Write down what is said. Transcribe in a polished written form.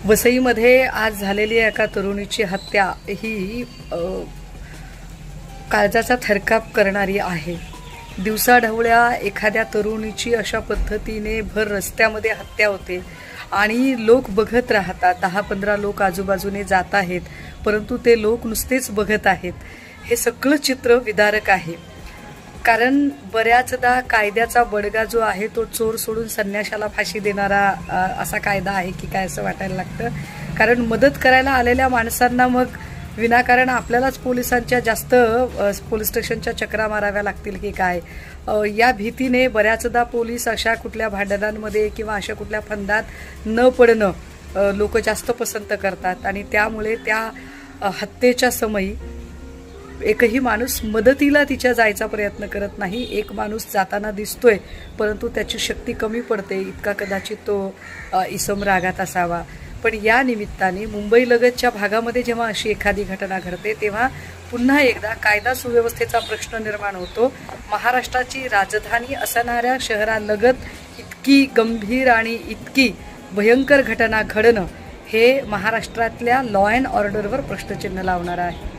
वसईमध्ये आज झालेली एका तरुणीची हत्या ही काळजाचा थरकाप करणारी आहे। दिवसाढवळ्या एखाद्या तरुणीची अशा पद्धतीने भर रस्त्यामध्ये हत्या होते आणि लोक बघत राहतात। 10-15 लोक आजूबाजूने जात आहेत, परंतु ते लोक नुसतेच बघत आहेत। हे सगळं चित्र विदारक आहे, कारण बऱ्याचदा कायद्याचा बडगा जो आहे तो चोर सोडून संन्याशाला फाशी देणारा असा कायदा आहे की काय असं वाटायला लागतं। कारण मदत करायला आलेल्या माणसांना मग विनाकारण आपल्यालाच पोलिसांच्या जास्त पोलीस स्टेशनच्या चक्रा माराव्या लागतील की काय, या भीतीने बऱ्याचदा पोलीस अशा कुठल्या भांडणांमध्ये किंवा अशा कुठल्या फंदात न पडणं लोक जास्त पसंत करतात। आणि त्यामुळे त्या हत्येच्या समयी एकही माणूस मदतीला तिच्या जायचा प्रयत्न करत नाही। एक माणूस जाताना दिसतोय, परंतु त्याची शक्ती कमी पडते, इतका कदाचित तो इसम रागात असावा। पण या निमित्ताने मुंबईलगतच्या भागामध्ये जेव्हा अशी एखादी घटना घडते तेव्हा पुन्हा एकदा कायदा सुव्यवस्थेचा प्रश्न निर्माण होतो। महाराष्ट्राची राजधानी असणाऱ्या शहरालगत इतकी गंभीर आणि इतकी भयंकर घटना घडणं हे महाराष्ट्रातल्या लॉ अँड ऑर्डरवर प्रश्नचिन्ह लावणार आहे।